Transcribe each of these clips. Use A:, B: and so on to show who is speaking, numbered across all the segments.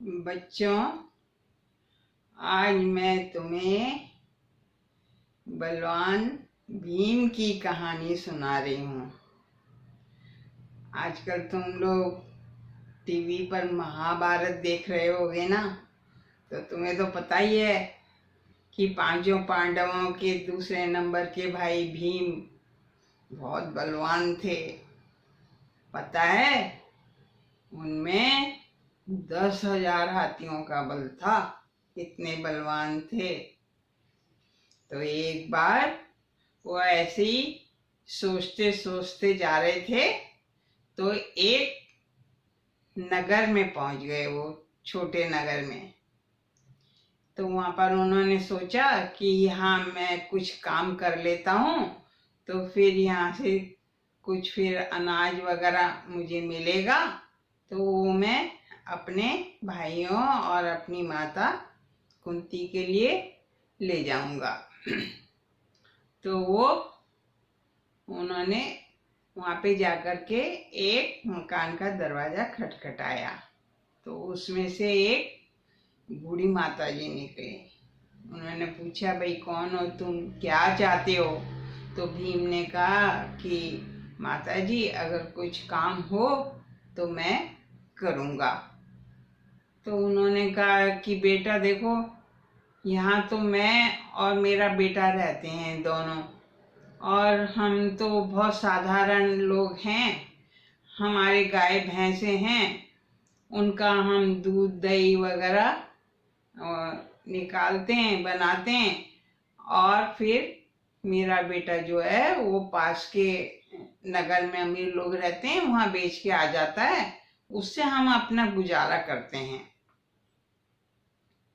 A: बच्चों, आज मैं तुम्हें बलवान भीम की कहानी सुना रही हूँ। आजकल तुम लोग टीवी पर महाभारत देख रहे होगे ना, तो तुम्हें तो पता ही है कि पांचों पांडवों के दूसरे नंबर के भाई भीम बहुत बलवान थे। पता है, उनमें 10,000 हाथियों का बल था। इतने बलवान थे। तो एक बार वो ऐसे ही सोचते सोचते जा रहे थे, तो एक नगर में पहुंच गए, वो छोटे नगर में। तो वहां पर उन्होंने सोचा कि यहाँ मैं कुछ काम कर लेता हूँ, तो फिर यहाँ से कुछ फिर अनाज वगैरह मुझे मिलेगा, तो वो मैं अपने भाइयों और अपनी माता कुंती के लिए ले जाऊंगा। तो वो उन्होंने वहां पे जाकर के एक मकान का दरवाजा खटखटाया, तो उसमें से एक बूढ़ी माता जी निकली। उन्होंने पूछा, भाई कौन हो तुम, क्या चाहते हो? तो भीम ने कहा कि माता जी, अगर कुछ काम हो तो मैं करूँगा। तो उन्होंने कहा कि बेटा देखो, यहाँ तो मैं और मेरा बेटा रहते हैं दोनों, और हम तो बहुत साधारण लोग हैं। हमारे गाय भैंसे हैं, उनका हम दूध दही वगैरह निकालते हैं, बनाते हैं, और फिर मेरा बेटा जो है वो पास के नगर में अमीर लोग रहते हैं, वहाँ बेच के आ जाता है, उससे हम अपना गुजारा करते हैं।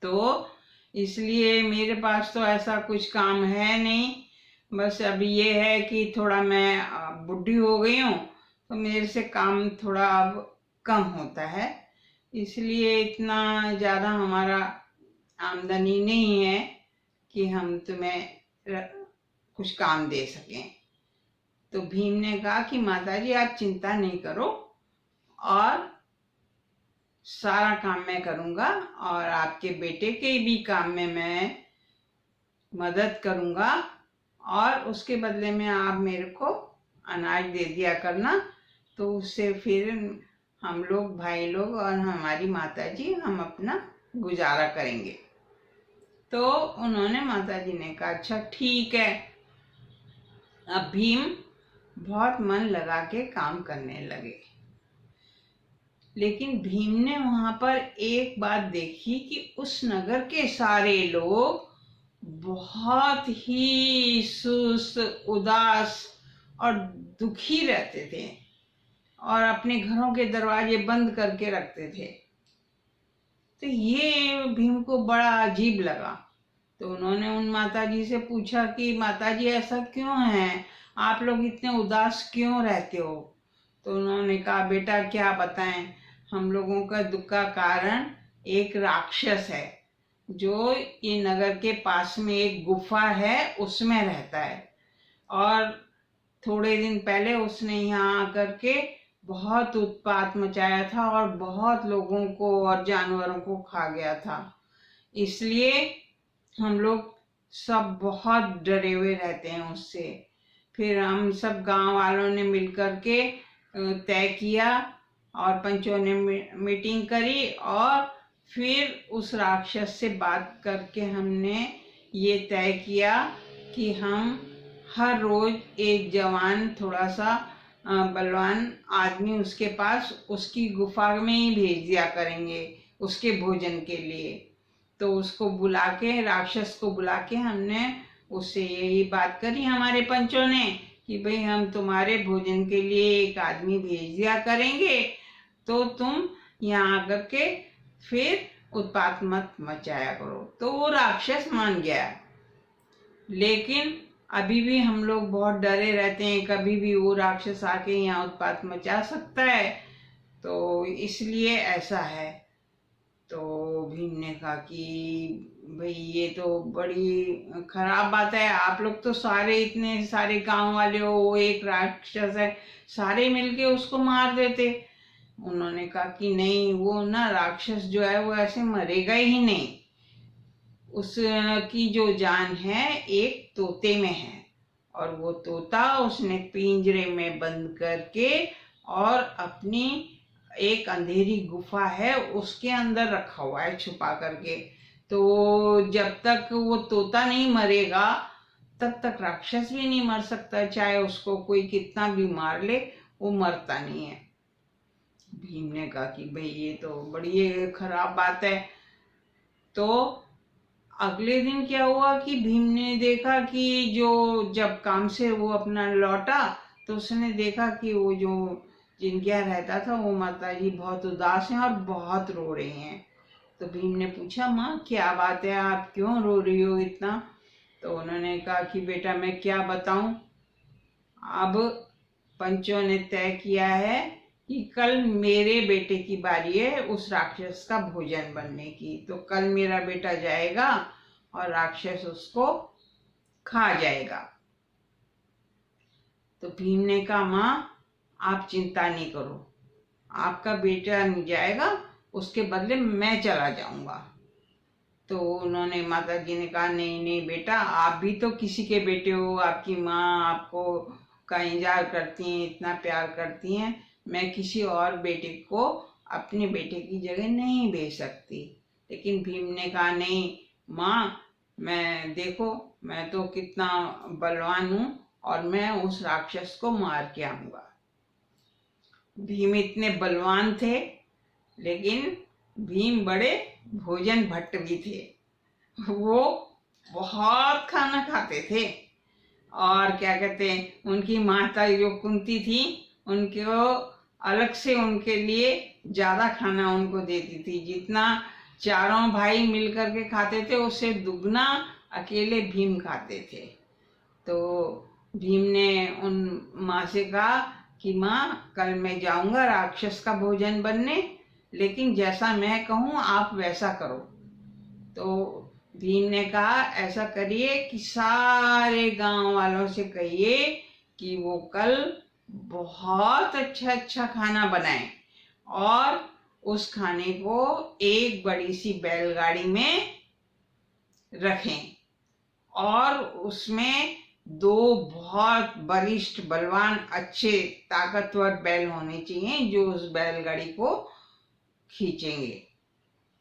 A: तो इसलिए मेरे पास तो ऐसा कुछ काम है नहीं। बस अभी ये है कि थोड़ा मैं बुढ़ी हो गई हूँ, तो मेरे से काम थोड़ा अब कम होता है, इसलिए इतना ज़्यादा हमारा आमदनी नहीं है कि हम तुम्हें कुछ काम दे सकें। तो भीम ने कहा कि माता जी आप चिंता नहीं करो, और सारा काम मैं करूँगा, और आपके बेटे के भी काम में मैं मदद करूँगा, और उसके बदले में आप मेरे को अनाज दे दिया करना। तो उससे फिर हम लोग भाई लोग और हमारी माता जी हम अपना गुजारा करेंगे। तो उन्होंने माता जी ने कहा अच्छा ठीक है। अब भीम बहुत मन लगा के काम करने लगे, लेकिन भीम ने वहां पर एक बात देखी कि उस नगर के सारे लोग बहुत ही सुस्त, उदास और दुखी रहते थे, और अपने घरों के दरवाजे बंद करके रखते थे। तो ये भीम को बड़ा अजीब लगा। तो उन्होंने उन माताजी से पूछा कि माताजी ऐसा क्यों है, आप लोग इतने उदास क्यों रहते हो? तो उन्होंने कहा बेटा क्या बताएं, हम लोगों का दुख का कारण एक राक्षस है, जो ये नगर के पास में एक गुफा है उसमें रहता है, और थोड़े दिन पहले उसने यहाँ आकर के बहुत उत्पात मचाया था, और बहुत लोगों को और जानवरों को खा गया था। इसलिए हम लोग सब बहुत डरे हुए रहते हैं उससे। फिर हम सब गांव वालों ने मिलकर के तय किया, और पंचों ने मीटिंग करी, और फिर उस राक्षस से बात करके हमने ये तय किया कि हम हर रोज एक जवान थोड़ा सा बलवान आदमी उसके पास उसकी गुफा में ही भेज दिया करेंगे उसके भोजन के लिए। तो उसको बुला के, राक्षस को बुला के हमने उससे यही बात करी हमारे पंचों ने कि भाई हम तुम्हारे भोजन के लिए एक आदमी भेज दिया करेंगे, तो तुम यहाँ आकर के फिर उत्पात मत मचाया करो। तो वो राक्षस मान गया, लेकिन अभी भी हम लोग बहुत डरे रहते हैं, कभी भी वो राक्षस आके यहाँ उत्पात मचा सकता है, तो इसलिए ऐसा है। तो भीम ने कहा कि भाई ये तो बड़ी खराब बात है, आप लोग तो सारे इतने सारे गांव वाले हो, वो एक राक्षस है, सारे मिलके उसको मार देते। उन्होंने कहा कि नहीं, वो ना राक्षस जो है वो ऐसे मरेगा ही नहीं, उसकी जो जान है एक तोते में है, और वो तोता उसने पिंजरे में बंद करके और अपनी एक अंधेरी गुफा है उसके अंदर रखा हुआ है छुपा करके। तो जब तक वो तोता नहीं मरेगा तब तक राक्षस भी नहीं मर सकता, चाहे उसको कोई कितना भी मार ले, वो मरता नहीं है। भीम ने कहा कि भाई ये तो बड़ी खराब बात है। तो अगले दिन क्या हुआ कि भीम ने देखा कि जो जब काम से वो अपना लौटा तो उसने देखा कि वो जो जिनके यहाँ रहता था वो माता जी बहुत उदास हैं और बहुत रो रही हैं। तो भीम ने पूछा, माँ क्या बात है, आप क्यों रो रही हो इतना? तो उन्होंने कहा कि बेटा मैं क्या बताऊं, अब पंचों ने तय किया है कि कल मेरे बेटे की बारी है उस राक्षस का भोजन बनने की, तो कल मेरा बेटा जाएगा और राक्षस उसको खा जाएगा। तो भीम ने कहा, माँ आप चिंता नहीं करो, आपका बेटा नहीं जाएगा, उसके बदले मैं चला जाऊंगा। तो उन्होंने माता जी ने कहा, नहीं नहीं बेटा, आप भी तो किसी के बेटे हो, आपकी माँ आपको का इंतजार करती हैं, इतना प्यार करती हैं, मैं किसी और बेटे को अपने बेटे की जगह नहीं भेज सकती। लेकिन भीम ने कहा, नहीं माँ, मैं देखो मैं तो कितना बलवान हूँ और मैं उस राक्षस को मार के आऊंगा। भीम इतने बलवान थे, लेकिन भीम बड़े भोजन भट्ट भी थे। वो बहुत खाना खाते थे, और क्या कहते हैं, उनकी माता जो कुंती थी उनको अलग से उनके लिए ज्यादा खाना उनको देती थी, जितना चारों भाई मिलकर के खाते थे उससे दुगना अकेले भीम खाते थे। तो भीम ने उन माँ से कहा कि माँ कल मैं जाऊंगा राक्षस का भोजन बनने, लेकिन जैसा मैं कहूँ आप वैसा करो। तो भीम ने कहा, ऐसा करिए कि सारे गांव वालों से कहिए कि वो कल बहुत अच्छा अच्छा खाना बनाए और उस खाने को एक बड़ी सी बैलगाड़ी में रखें, और उसमें दो बहुत बलिष्ठ बलवान अच्छे ताकतवर बैल होने चाहिए जो उस बैलगाड़ी को खींचेंगे।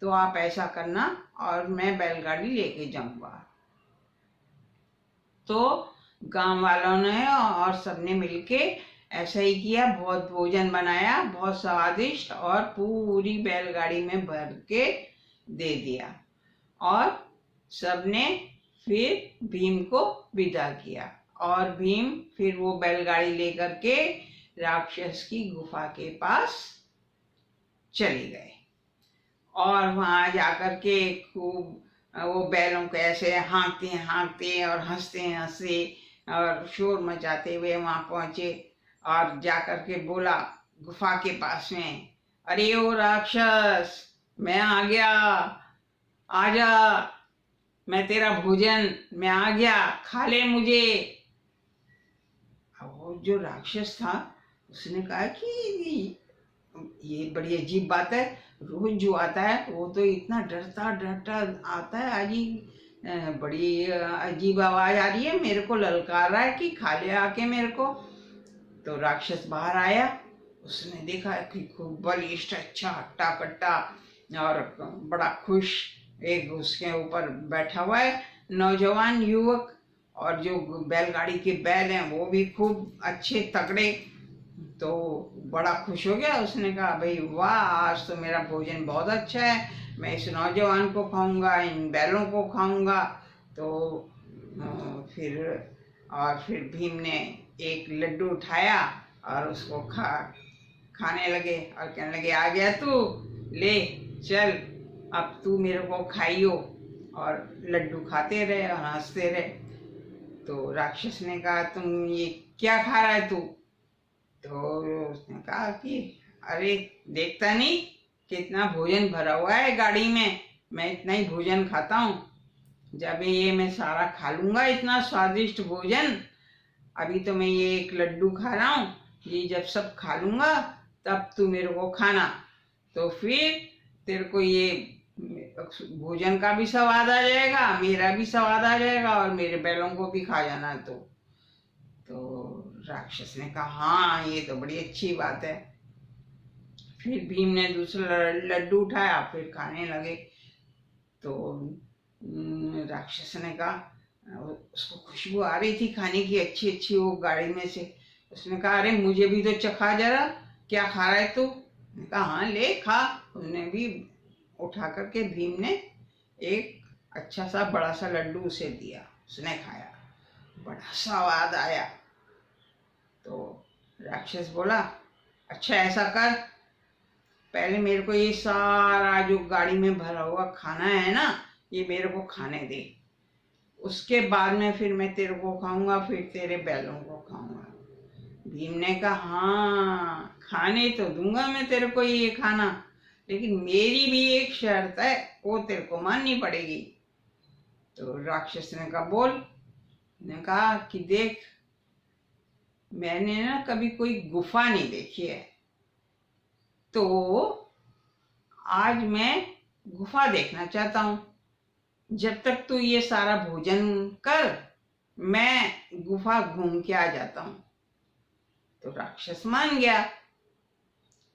A: तो आप ऐसा करना और मैं बैलगाड़ी लेके जाऊंगा। तो गांव वालों ने और सबने मिलके ऐसा ही किया, बहुत भोजन बनाया, बहुत स्वादिष्ट, और पूरी बैलगाड़ी में भर के दे दिया, और सबने फिर भीम को विदा किया, और भीम फिर वो बैलगाड़ी लेकर के राक्षस की गुफा के पास चले गए, और वहां जाकर के खूब वो बैलों को ऐसे हाँकते हाँकते और हंसते हंसते और शोर मचाते हुए वहां पहुंचे, और जाकर के बोला गुफा के पास में, अरे ओ राक्षस, मैं आ गया, आजा, मैं तेरा भोजन, मैं आ गया, खा ले मुझे। अब वो जो राक्षस था उसने कहा कि ये बड़ी अजीब बात है, रोज जो आता है वो तो इतना डरता डरता आता है, आज ही बड़ी अजीब आवाज आ रही है, मेरे को ललकार रहा है कि खा ले आके मेरे को। तो राक्षस बाहर आया, उसने देखा कि खूब बलिष्ठ अच्छा हट्टा कट्टा और बड़ा खुश एक उसके ऊपर बैठा हुआ है नौजवान युवक, और जो बैलगाड़ी के बैल हैं वो भी खूब अच्छे तगड़े। तो बड़ा खुश हो गया, उसने कहा भाई वाह, आज तो मेरा भोजन बहुत अच्छा है, मैं इस नौजवान को खाऊंगा, इन बैलों को खाऊंगा। तो फिर भीम ने एक लड्डू उठाया और उसको खाने लगे, और कहने लगे, आ गया तू, ले चल, अब तू मेरे को खाइयो। और लड्डू खाते रहे और हंसते रहे। तो राक्षस ने कहा, तुम ये क्या खा रहा है तू? तो उसने कहा कि अरे देखता नहीं कितना भोजन भरा हुआ है गाड़ी में, मैं इतना ही भोजन खाता हूँ, जब ये मैं सारा खा लूंगा इतना स्वादिष्ट भोजन, अभी तो मैं ये एक लड्डू खा रहा हूँ, ये जब सब खा लूंगा तब तू मेरे को खाना, तो फिर तेरे को ये भोजन का भी स्वाद आ जाएगा, मेरा भी स्वाद आ जाएगा, और मेरे बैलों को भी खा जाना। तो राक्षस ने कहा हाँ ये तो बड़ी अच्छी बात है। फिर भीम ने दूसरा लड्डू उठाया, फिर खाने लगे। तो राक्षस ने कहा, उसको खुशबू आ रही थी खाने की अच्छी अच्छी वो गाड़ी में से। उसने कहा अरे मुझे भी तो चखा जरा, क्या खा रहा है तू? मैंने कहा हाँ ले खा। उसने भी उठा करके भीम ने एक अच्छा सा बड़ा सा लड्डू उसे दिया, उसने खाया, बड़ा स्वाद आया। तो राक्षस बोला अच्छा ऐसा कर, पहले मेरे को ये सारा जो गाड़ी में भरा हुआ खाना है ना, ये मेरे को खाने दे, उसके बाद में फिर मैं तेरे को खाऊंगा, फिर तेरे बैलों को खाऊंगा। भीम ने कहा हाँ खाने तो दूंगा मैं तेरे को ये खाना, लेकिन मेरी भी एक शर्त है, वो तेरे को माननी पड़ेगी। तो राक्षस ने कहा बोल। ने कहा कि देख मैंने ना कभी कोई गुफा नहीं देखी है, तो आज मैं गुफा देखना चाहता हूँ। जब तक तू ये सारा भोजन कर, मैं गुफा घूम के आ जाता हूँ। तो राक्षस मान गया।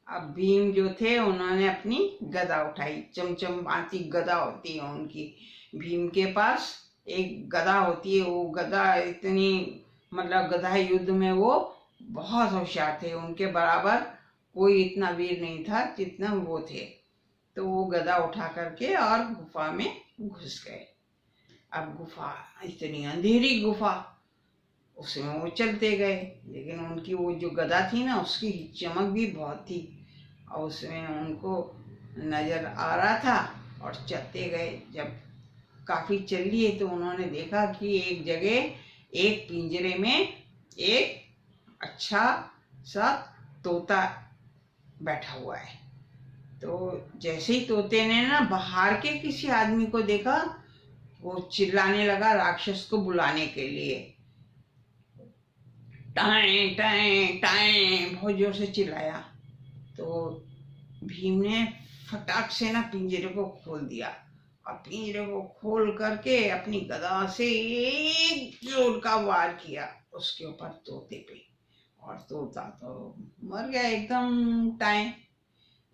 A: अब भीम जो थे उन्होंने अपनी गदा उठाई, चमचम भांति गदा होती है उनकी, भीम के पास एक गदा होती है। वो गदा इतनी, मतलब गदा युद्ध में वो बहुत होशियार थे, उनके बराबर कोई इतना वीर नहीं था जितना वो थे। तो वो गदा उठा करके और गुफा में घुस गए। अब गुफा इतनी अंधेरी गुफा, उसमें वो चलते गए, लेकिन उनकी वो जो गदा थी ना उसकी चमक भी बहुत थी, और उसमें उनको नजर आ रहा था, और चलते गए। जब काफी चल लिए तो उन्होंने देखा कि एक जगह एक पिंजरे में एक अच्छा सा तोता बैठा हुआ है। तो जैसे ही तोते ने ना बाहर के किसी आदमी को देखा, वो चिल्लाने लगा राक्षस को बुलाने के लिए, टाएं टाएं टाएं बहुत जोर से चिल्लाया। तो भीम ने फटाक से ना पिंजरे को खोल दिया, और पिंजरे को खोल करके अपनी गदा से एक जोर का वार किया उसके ऊपर तोते पे, और तोता तो मर गया एकदम टाएं।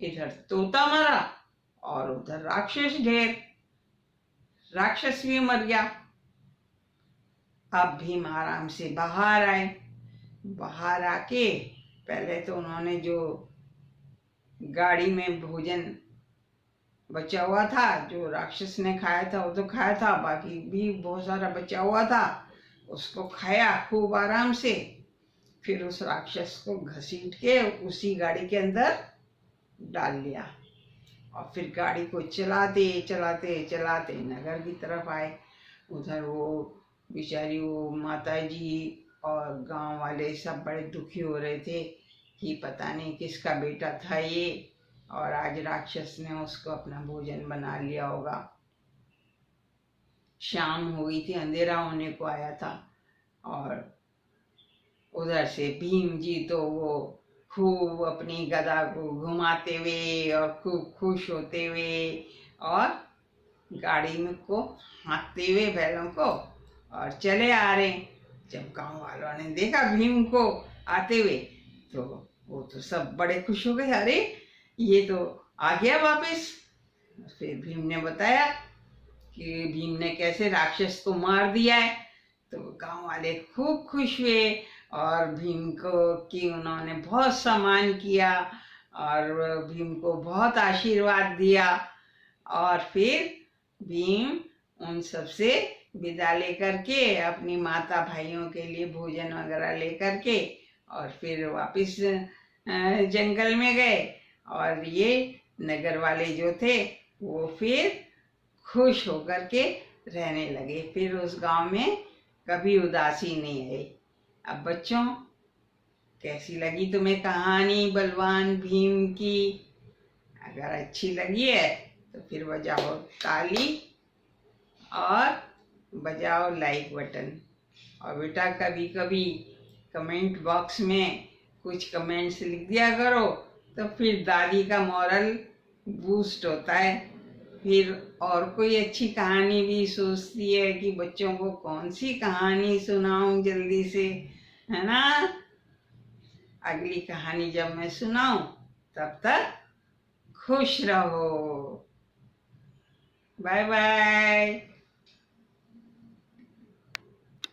A: इधर तोता मरा और उधर राक्षस ढेर, राक्षस भी मर गया। अब भीम आराम से बाहर आए। बाहर आके पहले तो उन्होंने जो गाड़ी में भोजन बचा हुआ था, जो राक्षस ने खाया था वो तो खाया था, बाकी भी बहुत सारा बचा हुआ था, उसको खाया खूब आराम से। फिर उस राक्षस को घसीट के उसी गाड़ी के अंदर डाल लिया, और फिर गाड़ी को चलाते चलाते चलाते नगर की तरफ आए। उधर वो बेचारी वो माता जी और गांव वाले सब बड़े दुखी हो रहे थे कि पता नहीं किसका बेटा था ये, और आज राक्षस ने उसको अपना भोजन बना लिया होगा। शाम हो गई थी, अंधेरा होने को आया था, और उधर से भीम जी तो वो खूब अपनी गदा को घुमाते हुए और खूब खुश होते हुए और गाड़ी में को हाँकते हुए बैलों को और चले आ रहे। जब गांव वालों ने देखा भीम को आते हुए तो वो तो सब बड़े खुश हो गए, अरे ये तो आ गया वापस। फिर भीम ने बताया कि भीम ने कैसे राक्षस को मार दिया है। तो गांव वाले खूब खुश हुए और भीम को कि उन्होंने बहुत सम्मान किया और भीम को बहुत आशीर्वाद दिया। और फिर भीम उन सब से विदा लेकर के अपनी माता भाइयों के लिए भोजन वगैरह लेकर के और फिर वापस जंगल में गए। और ये नगर वाले जो थे वो फिर खुश होकर के रहने लगे, फिर उस गांव में कभी उदासी नहीं आई। अब बच्चों, कैसी लगी तुम्हें कहानी बलवान भीम की? अगर अच्छी लगी है तो फिर बजाओ ताली और बजाओ लाइक बटन। और बेटा कभी कभी कमेंट बॉक्स में कुछ कमेंट्स लिख दिया करो, तो फिर दादी का मॉरल बूस्ट होता है। फिर और कोई अच्छी कहानी भी सोचती है कि बच्चों को कौन सी कहानी सुनाऊं जल्दी से, है ना। अगली कहानी जब मैं सुनाऊं तब तक खुश रहो। Bye bye.